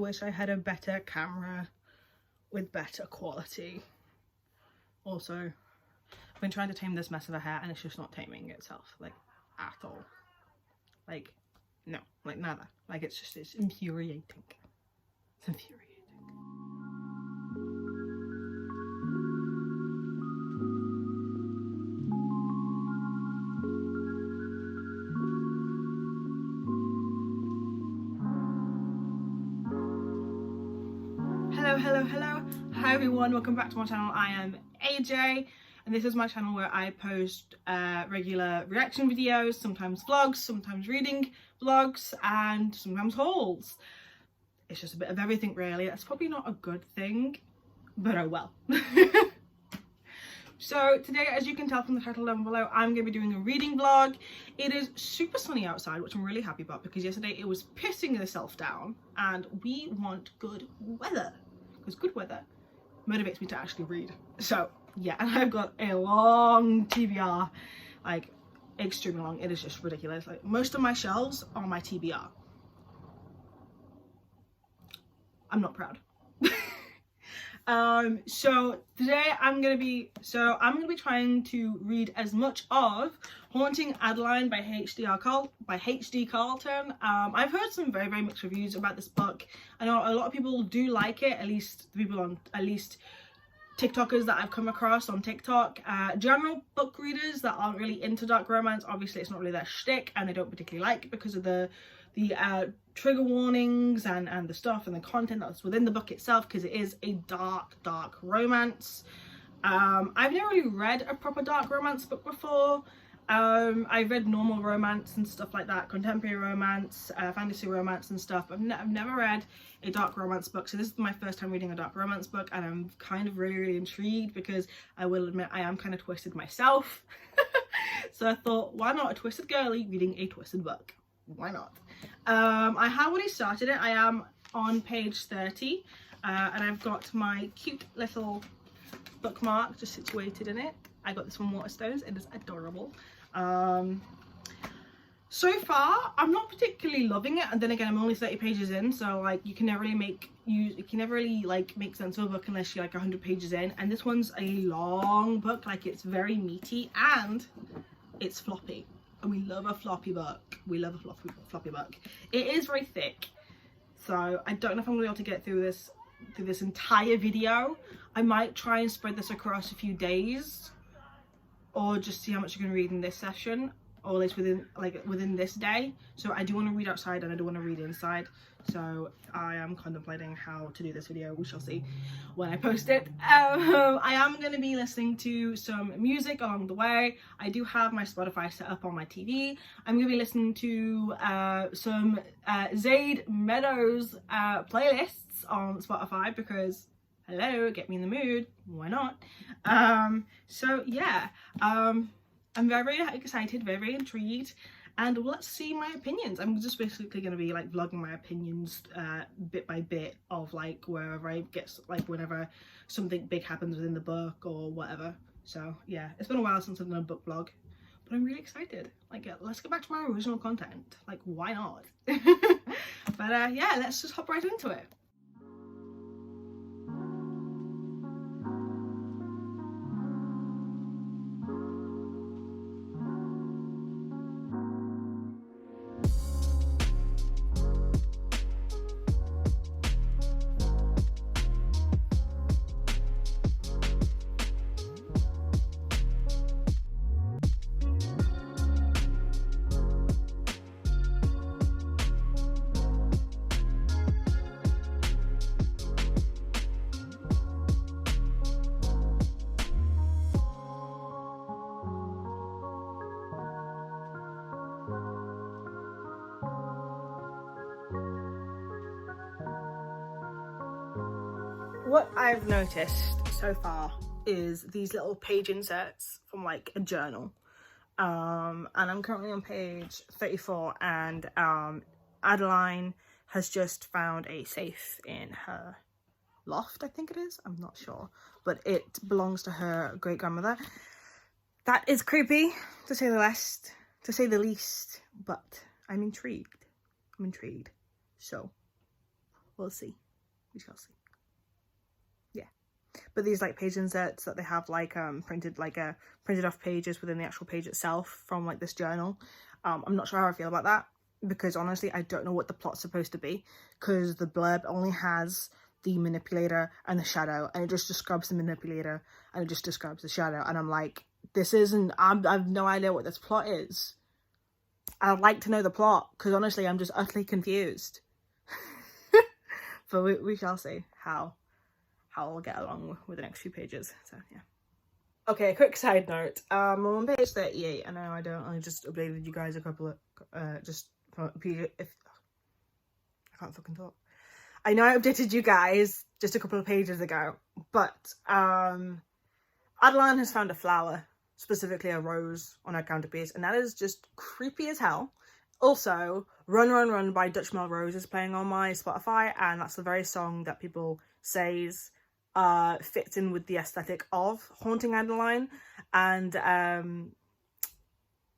Wish I had a better camera with better quality. Also, I've been trying to tame this mess of a hair and it's just not taming itself, like, at all. Like, no, like, nada. Like, it's infuriating. It's infuriating. Hello. Hi everyone, welcome back to my channel. I am AJ and this is my channel where I post regular reaction videos, sometimes vlogs, sometimes reading vlogs, and sometimes hauls. It's just a bit of everything really. That's probably not a good thing, but oh well. So today, as you can tell from the title down below, I'm going to be doing a reading vlog. It is super sunny outside, which I'm really happy about because yesterday it was pissing itself down and we want good weather because good weather motivates me to actually read. So yeah, and I've got a long TBR, like extremely long. It is just ridiculous. Like most of my shelves are my TBR. I'm not proud. So today I'm gonna be trying to read as much of Haunting Adeline by HD Carlton. I've heard some very mixed reviews about this book. I know a lot of people do like it, at least the people on TikTokers that I've come across on TikTok. General book readers that aren't really into dark romance, obviously it's not really their shtick and they don't particularly like it because of the trigger warnings and the stuff and the content that's within the book itself, because it is a dark romance. I've never really read a proper dark romance book before. I've read normal romance and stuff like that, contemporary romance, fantasy romance and stuff. I've never read a dark romance book, so this is my first time reading a dark romance book and I'm kind of really intrigued because I will admit I am kind of twisted myself. So I thought, why not a twisted girly reading a twisted book? Why not? I have already started it. I am on page 30 and I've got my cute little bookmark just situated in it. I got this from Waterstones. It is adorable. So far I'm not particularly loving it, and then again I'm only 30 pages in, so like you can never really make sense of a book unless you're like 100 pages in, and this one's a long book. Like it's very meaty and it's floppy. And we love a floppy book. We love a floppy book. It is very thick, so I don't know if I'm gonna be able to get through this entire video. I might try and spread this across a few days, or just see how much you're gonna read in this session, or at least within this day. So I do want to read outside and I do want to read inside. So I am contemplating how to do this video. We shall see when I post it. I am going to be listening to some music along the way. I do have my Spotify set up on my TV. I'm going to be listening to some Zaid Meadows playlists on Spotify because, hello, get me in the mood. Why not? So yeah, I'm very excited, very intrigued. And let's see my opinions. I'm just basically going to be like vlogging my opinions bit by bit of like wherever I get, like whenever something big happens within the book or whatever. So yeah, it's been a while since I've done a book vlog, but I'm really excited. Like let's get back to my original content. Like why not? But yeah, let's just hop right into it. What I've noticed so far is these little page inserts from like a journal. And I'm currently on page 34 and Adeline has just found a safe in her loft, I think it is. I'm not sure, but it belongs to her great grandmother. That is creepy to say the least, but I'm intrigued. So we'll see. We shall see. Yeah. But these like page inserts that they have like printed off pages within the actual page itself from like this journal. I'm not sure how I feel about that, because honestly I don't know what the plot's supposed to be, because the blurb only has the manipulator and the shadow, and it just describes the manipulator and it just describes the shadow, and I'm like, this isn't, I've no idea what this plot is. I'd like to know the plot, because honestly I'm just utterly confused. But we shall see how I'll get along with the next few pages. So yeah. Okay, quick side note. I'm on page 38. I know I just updated you guys a couple of I can't fucking talk. I know I updated you guys just a couple of pages ago, but Adeline has found a flower, specifically a rose, on her counterpiece, and that is just creepy as hell. Also, Run Run Run by Dutch Melrose is playing on my Spotify, and that's the very song that people says fits in with the aesthetic of Haunting Adeline, and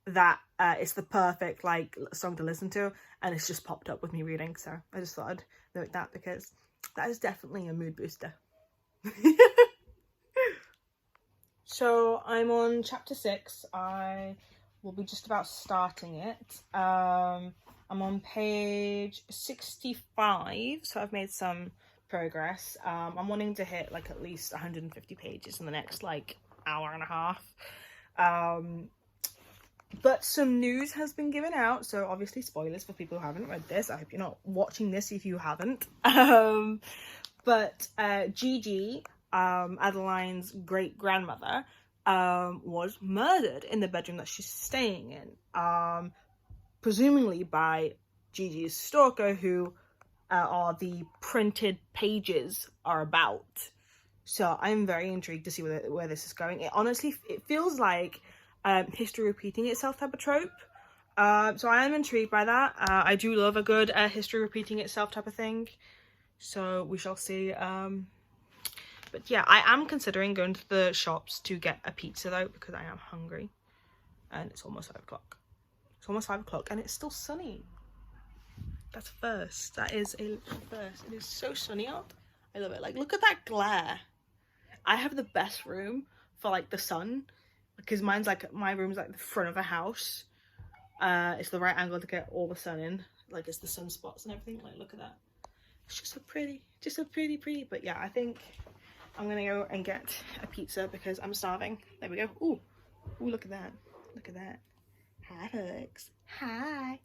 that it's the perfect like song to listen to, and it's just popped up with me reading, so I just thought I'd note that, because that is definitely a mood booster. So I'm on chapter 6. I will be just about starting it. I'm on page 65, so I've made some progress. I'm wanting to hit like at least 150 pages in the next like hour and a half. But some news has been given out, so obviously spoilers for people who haven't read this. I hope you're not watching this if you haven't. But Gigi, Adeline's great-grandmother, was murdered in the bedroom that she's staying in, presumably by Gigi's stalker, who are the printed pages are about. So I'm very intrigued to see where this is going. It feels like history repeating itself type of trope. So I am intrigued by that. I do love a good history repeating itself type of thing. So we shall see. But yeah, I am considering going to the shops to get a pizza though, because I am hungry. And it's almost 5 o'clock. It's almost 5 o'clock and it's still sunny. That's a first. That is a first. It is so sunny out. I love it. Like, look at that glare. I have the best room for like the sun, because mine's like, my room's like the front of a house. It's the right angle to get all the sun in. Like, it's the sunspots and everything. Like, look at that. It's just so pretty. Just so pretty. But yeah, I think I'm gonna go and get a pizza because I'm starving. There we go. Ooh, look at that. Look at that. Hi, folks. Hi.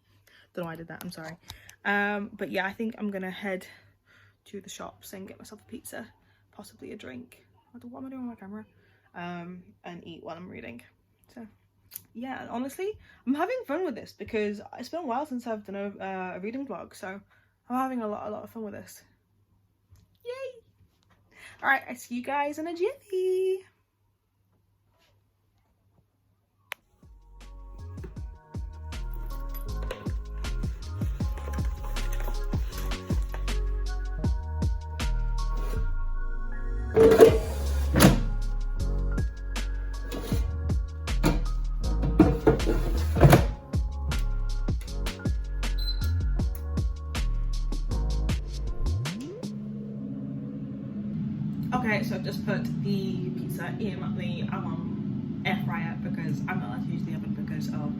Don't know why I did that. I'm sorry. But yeah, I think I'm gonna head to the shops and get myself a pizza, possibly a drink. What am I doing on my camera? And eat while I'm reading. So yeah, honestly, I'm having fun with this because it's been a while since I've done a reading vlog, so I'm having a lot of fun with this. Yay! All right, I see you guys in a jiffy. Okay, so I've just put the pizza in the air fryer because I'm not allowed to use the oven because of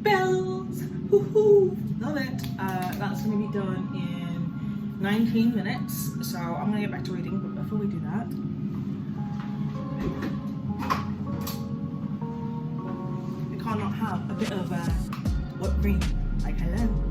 bells. Woohoo! Love it. That's going to be done in 19 minutes, so I'm going to get back to reading, but before we do that, we can't not have a bit of whipped cream. Like, hello.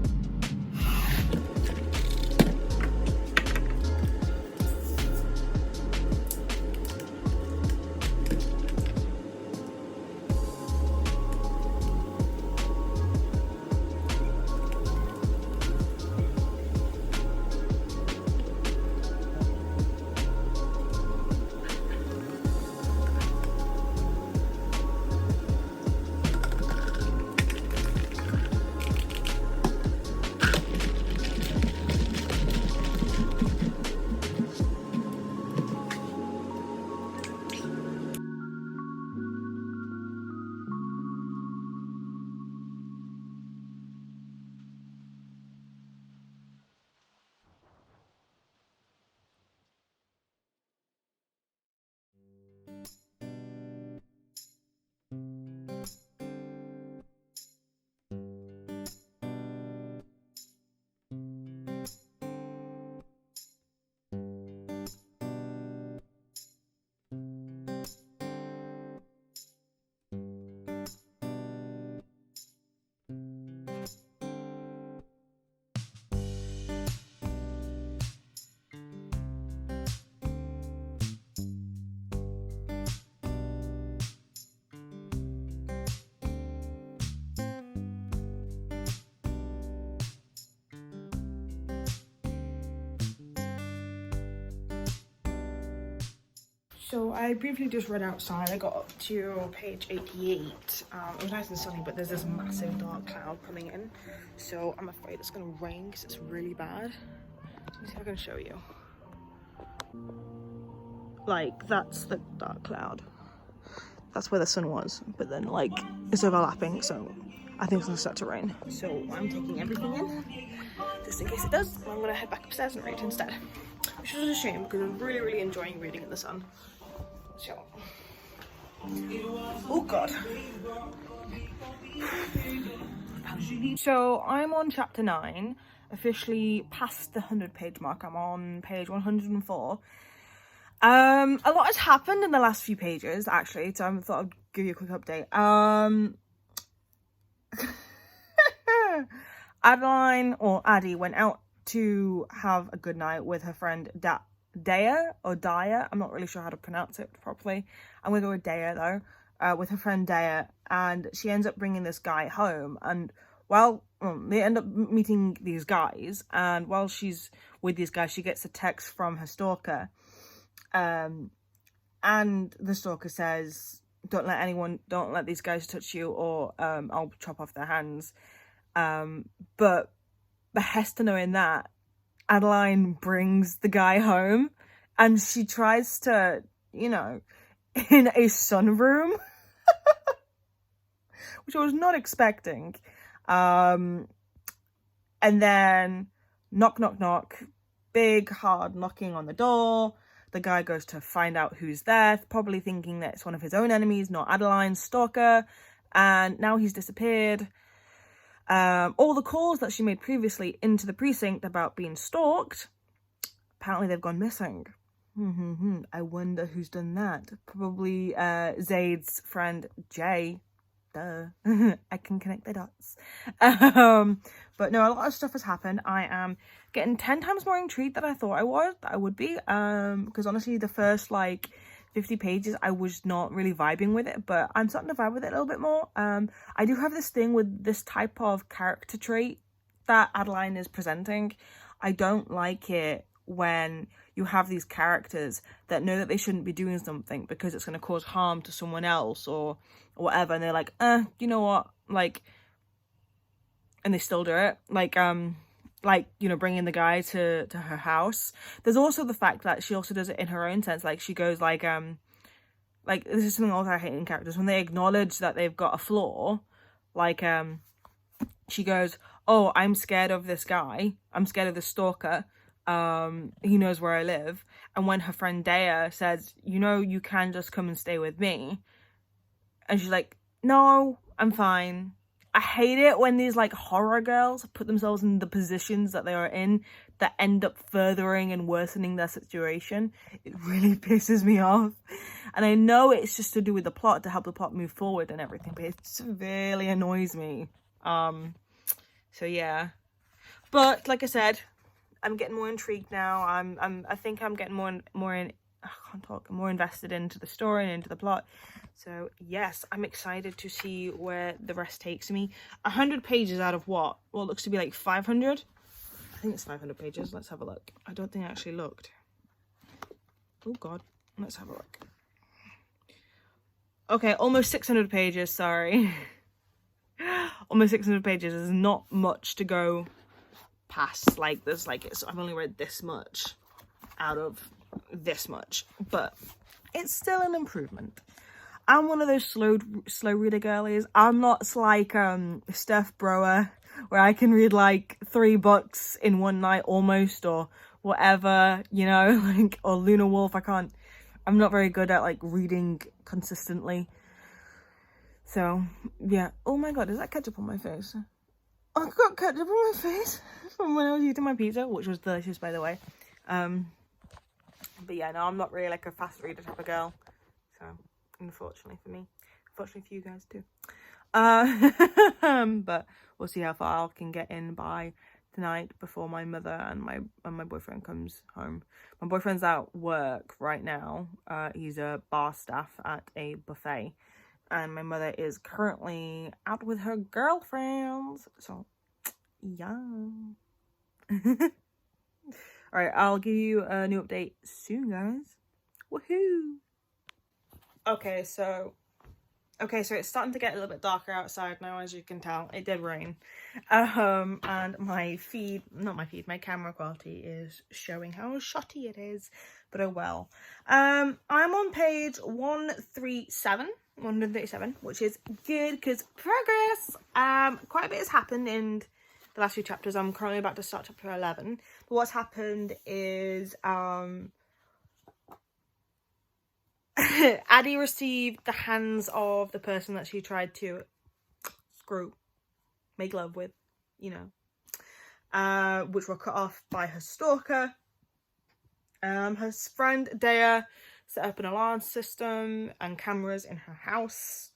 So I briefly just read outside. I got up to page 88. It was nice and sunny, but there's this massive dark cloud coming in. So I'm afraid it's gonna rain because it's really bad. Let me see if I can show you. Like, that's the dark cloud. That's where the sun was, but then like it's overlapping, so I think it's gonna start to rain. So I'm taking everything in, just in case it does. I'm gonna head back upstairs and read instead. Which is a shame because I'm really, really enjoying reading in the sun. So, oh god. So I'm on chapter 9, officially past the 100-page mark. I'm on page 104. A lot has happened in the last few pages, actually, so I thought I'd give you a quick update. Adeline, or Addie, went out to have a good night with her friend Daya, or Daya. I'm not really sure how to pronounce it properly. I'm gonna go with Daya though, with her friend Daya, and she ends up bringing this guy home. And they end up meeting these guys, and while she's with these guys, she gets a text from her stalker, and the stalker says, "Don't let these guys touch you, or I'll chop off their hands." But behest to knowing that, Adeline brings the guy home, and she tries to, in a sunroom, which I was not expecting. And then knock, knock, knock, big hard knocking on the door. The guy goes to find out who's there, probably thinking that it's one of his own enemies, not Adeline's stalker, and now he's disappeared. All the calls that she made previously into the precinct about being stalked, apparently they've gone missing. I wonder who's done that. Probably Zaid's friend Jay. Duh. I can connect the dots. But no, a lot of stuff has happened. I am getting 10 times more intrigued than I thought I would be. Because honestly, the first 50 pages, I was not really vibing with it, but I'm starting to vibe with it a little bit more. I do have this thing with this type of character trait that Adeline is presenting. I don't like it when you have these characters that know that they shouldn't be doing something because it's going to cause harm to someone else or whatever, and they're like, you know what, and they still do it. Bringing the guy to her house. There's also the fact that she also does it in her own sense. She goes this is something else I hate in characters, when they acknowledge that they've got a flaw. She goes, "Oh, I'm scared of this guy. I'm scared of the stalker. He knows where I live." And when her friend Daya says, "You can just come and stay with me," and she's like, "No, I'm fine." I hate it when these horror girls put themselves in the positions that they are in that end up furthering and worsening their situation. It really pisses me off. And I know it's just to do with the plot, to help the plot move forward and everything, but it severely annoys me. So yeah. But like I said, I'm getting more intrigued now. I think I'm getting more invested into the story and into the plot. So yes, I'm excited to see where the rest takes me. 100 pages out of what looks to be 500. I think it's 500 pages. Let's have a look. I don't think I actually looked. Oh god, let's have a look. Okay, almost 600 pages, sorry. Almost 600 pages. There's not much to go past. I've only read this much out of this much, but it's still an improvement. I'm one of those slow reader girlies. I'm not like Steph Brower, where I can read 3 books in one night almost, or whatever, or Luna Wolf. I'm not very good at reading consistently. So yeah. Oh my god, is that ketchup on my face? I've got ketchup on my face from when I was eating my pizza, which was delicious, by the way. But yeah, no, I'm not really like a fast reader type of girl. So unfortunately for me, unfortunately for you guys too. But we'll see how far I can get in by tonight before my mother and my boyfriend comes home. My boyfriend's at work right now. He's a bar staff at a buffet, and my mother is currently out with her girlfriends. So yeah. All right, I'll give you a new update soon, guys. Woohoo! Okay, so it's starting to get a little bit darker outside now, as you can tell. It did rain. And my camera quality is showing how shoddy it is, but oh well. I'm on page 137, which is good because progress. Quite a bit has happened in the last few chapters. I'm currently about to start chapter 11. But what's happened is Addie received the hands of the person that she tried to make love with, you know, which were cut off by her stalker. Her friend Dea set up an alarm system and cameras in her house.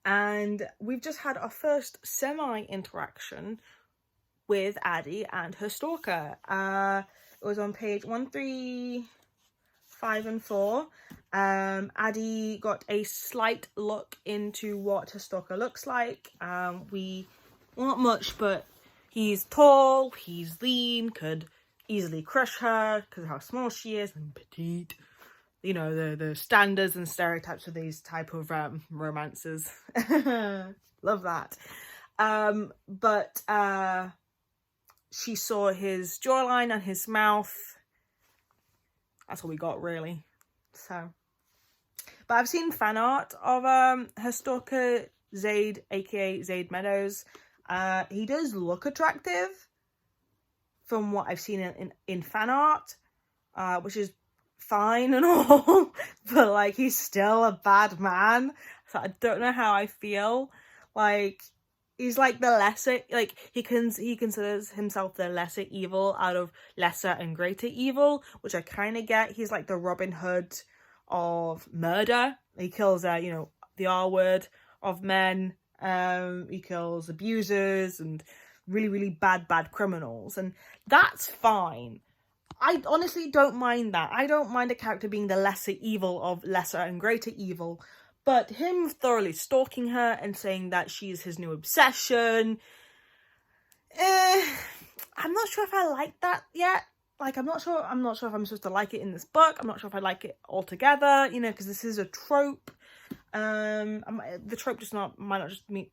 And we've just had our first semi-interaction with Addie and her stalker. It was on page 135 and 4. Addie got a slight look into what her stalker looks like. Well, not much, but he's tall, he's lean, could easily crush her because of how small she is, and petite. You know, the standards and stereotypes of these type of romances. Love that. But she saw his jawline and his mouth. That's all we got, really. So, but I've seen fan art of her stalker, Zaid, aka Zaid Meadows. He does look attractive from what I've seen in fan art, which is fine and all, but like, he's still a bad man, so I don't know how I feel. Like, he's like the lesser, like, he considers himself the lesser evil out of lesser and greater evil, which I kind of get. He's like the Robin Hood of murder. He kills you know, the R word of men. He kills abusers and really, really bad criminals, and that's fine. I honestly don't mind that. I don't mind a character being the lesser evil of lesser and greater evil, but him thoroughly stalking her and saying that she's his new obsession, I'm not sure if I like that yet. Like, I'm not sure if I'm supposed to like it in this book. I'm not sure if I like it altogether, you know, because this is a trope. The trope might not just be,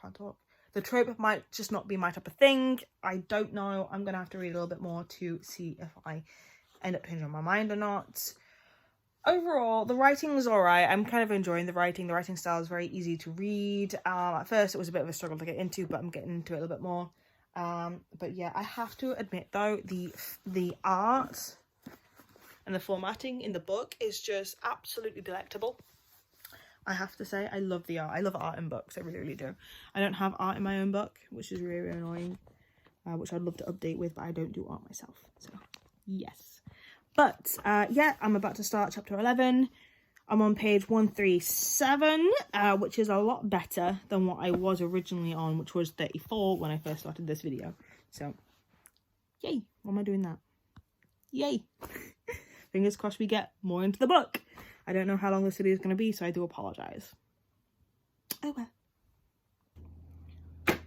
can't talk. The trope might just not be my type of thing. I don't know. I'm going to have to read a little bit more to see if I end up changing my mind or not. Overall, the writing is alright. I'm kind of enjoying the writing. The writing style is very easy to read. At first, it was a bit of a struggle to get into, but I'm getting into it a little bit more. But yeah, I have to admit, though, the art and the formatting in the book is just absolutely delectable. I have to say, I love the art. I love art in books. I really, really do. I don't have art in my own book, which is really, really annoying. Which I'd love to update with, but I don't do art myself. So, yes. But, yeah, I'm about to start chapter 11. I'm on page 137, which is a lot better than what I was originally on, which was 34 when I first started this video. So, yay. Why am I doing that? Yay. Fingers crossed we get more into the book. I don't know how long this video is going to be, so I do apologise. Oh well.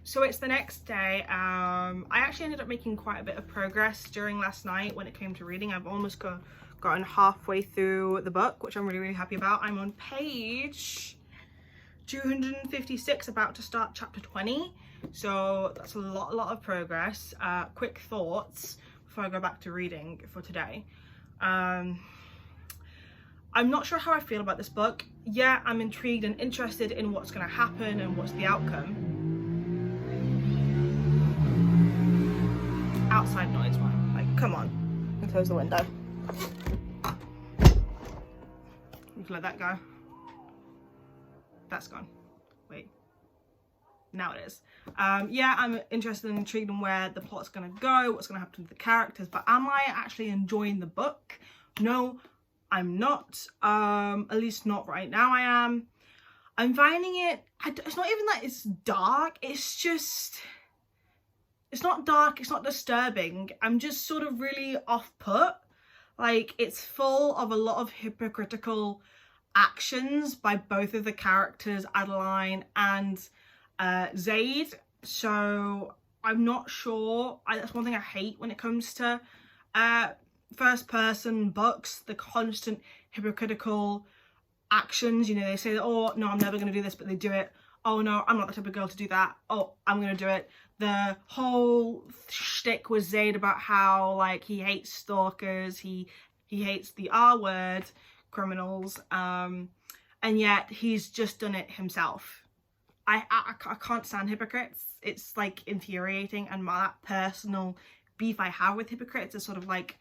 So it's the next day. I actually ended up making quite a bit of progress during last night when it came to reading. I've almost gotten halfway through the book, which I'm really, really happy about. I'm on page 256, about to start chapter 20. So that's a lot of progress. Quick thoughts before I go back to reading for today. I'm not sure how I feel about this book. Yeah, I'm intrigued and interested in what's going to happen and what's the outcome. Outside noise, man. Like, come on. And close the window. You can let that go. That's gone. Wait. Now it is. Yeah, I'm interested and intrigued in where the plot's gonna go, what's gonna happen to the characters, but am I actually enjoying the book? No, I'm not. At least not right now I am. I'm finding it, it's not even that it's dark, it's just, it's not dark, it's not disturbing. I'm just sort of really off-put. Like, it's full of a lot of hypocritical actions by both of the characters, Adeline and Zaid. So I'm not sure. That's one thing I hate when it comes to first person books, the constant hypocritical actions. You know, they say, oh no, I'm never going to do this, but they do it. Oh no, I'm not the type of girl to do that. Oh, I'm going to do it. The whole shtick with Zaid about how, like, he hates stalkers, he hates the R word, criminals, and yet he's just done it himself. I can't stand hypocrites. It's like infuriating, and that personal beef I have with hypocrites is sort of like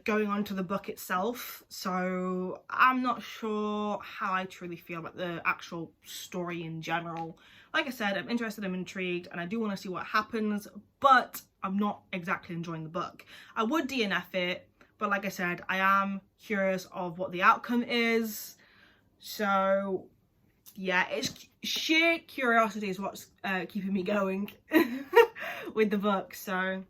going on to the book itself. So I'm not sure how I truly feel about the actual story in general. Like I said, I'm interested, I'm intrigued, and I do want to see what happens, but I'm not exactly enjoying the book. I would DNF it, but like I said, I am curious of what the outcome is. So yeah, it's sheer curiosity is what's keeping me going with the book. So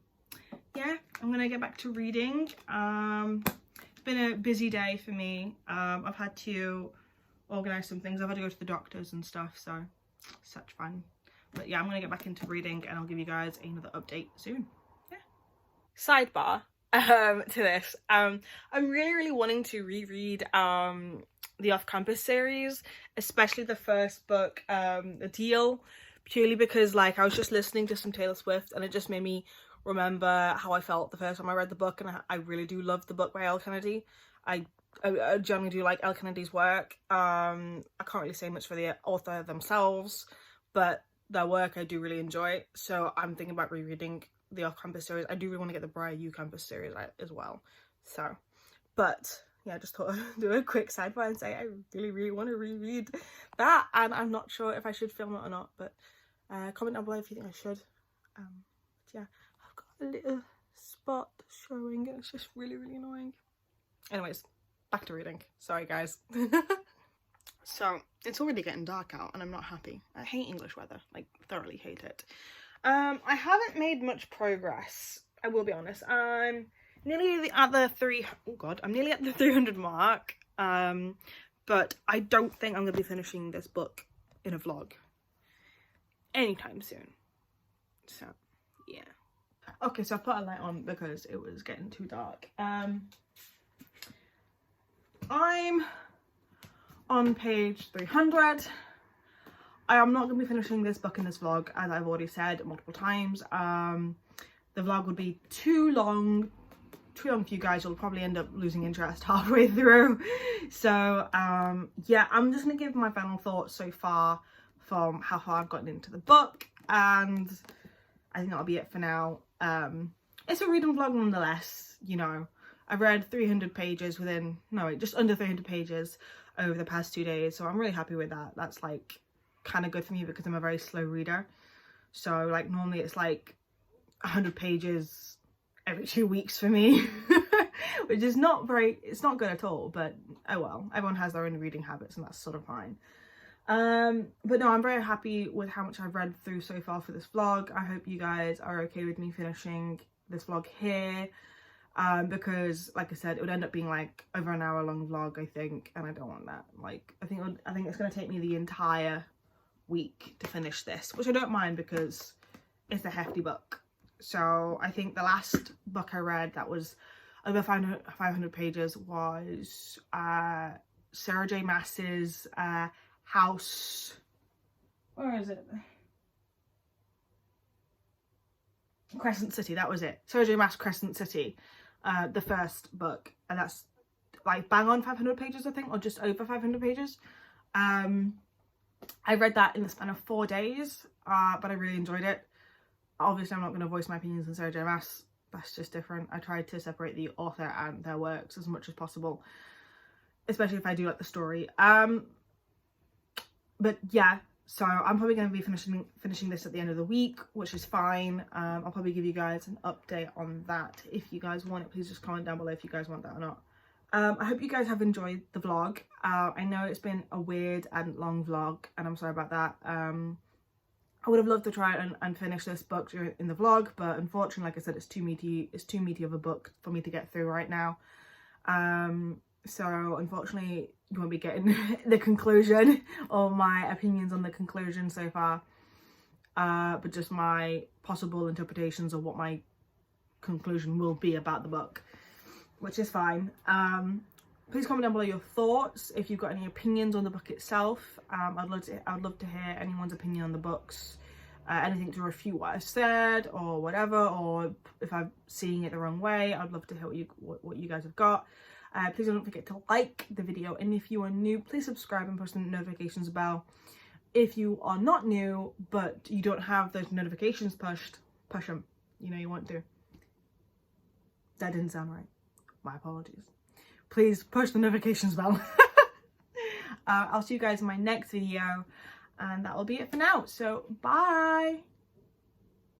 yeah, I'm gonna get back to reading. It's been a busy day for me. I've had to organise some things. I've had to go to the doctors and stuff, so such fun. But yeah, I'm gonna get back into reading, and I'll give you guys another update soon. Yeah. Sidebar to this. I'm really wanting to reread the Off-Campus series, especially the first book, The Deal, purely because, like, I was just listening to some Taylor Swift, and it just made me remember how I felt the first time I read the book, and I really do love the book by Elle Kennedy. I generally do like Elle Kennedy's work. I can't really say much for the author themselves, but their work I do really enjoy. So I'm thinking about rereading the Off-Campus series. I do really want to get the Briar U Campus series as well. So, but yeah, I just thought I'd do a quick sidebar and say I really want to reread that, and I'm not sure if I should film it or not, but comment down below if you think I should. Yeah, I've got a little spot showing, and it's just really annoying. Anyways, back to reading. Sorry guys. So it's already getting dark out and I'm not happy. I hate English weather, like thoroughly hate it. I haven't made much progress, I will be honest. I'm nearly at the 300 mark, but I don't think I'm gonna be finishing this book in a vlog anytime soon. So yeah. Okay, so I put a light on because it was getting too dark. I'm on page 300. I am not going to be finishing this book in this vlog, as I've already said multiple times. The vlog would be too long for you guys. You'll probably end up losing interest halfway through. So yeah, I'm just going to give my final thoughts so far from how far I've gotten into the book, and I think that'll be it for now. It's a reading vlog nonetheless, you know. I've read 300 pages just under 300 pages over the past 2 days, so I'm really happy with that. That's like kind of good for me because I'm a very slow reader. So like normally it's like 100 pages every 2 weeks for me, which is it's not good at all, but oh well, everyone has their own reading habits and that's sort of fine. But no, I'm very happy with how much I've read through so far for this vlog. I hope you guys are okay with me finishing this vlog here, because like I said, it would end up being like over an hour long vlog, I think, and I don't want that. Like I think it's going to take me the entire week to finish this, which I don't mind because it's a hefty book. So I think the last book I read that was over 500 pages was Sarah J Maas's House, where is it? Crescent City, that was it. Sarah J Maas Crescent City, the first book, and that's like bang on 500 pages, I think, or just over 500 pages. I read that in the span of 4 days, but I really enjoyed it. Obviously, I'm not going to voice my opinions on Sarah J Maas. That's just different. I tried to separate the author and their works as much as possible. especially if I do like the story. But yeah, so I'm probably going to be finishing this at the end of the week, which is fine. I'll probably give you guys an update on that. If you guys want it, please just comment down below if you guys want that or not. I hope you guys have enjoyed the vlog. I know it's been a weird and long vlog, and I'm sorry about that. I would have loved to try and finish this book in the vlog, but unfortunately, like I said, it's too meaty of a book for me to get through right now. So unfortunately, you won't be getting the conclusion or my opinions on the conclusion so far, but just my possible interpretations of what my conclusion will be about the book, which is fine. Please comment down below your thoughts if you've got any opinions on the book itself. I'd love to hear anyone's opinion on the books, anything to refute what I've said or whatever, or if I'm seeing it the wrong way. I'd love to hear what you guys have got. Please don't forget to like the video, and if you are new, please subscribe and push the notifications bell. If you are not new but you don't have those notifications pushed, push them. You know you want to. That didn't sound right. My apologies. Please push the notifications bell. I'll see you guys in my next video, and that will be it for now. So bye.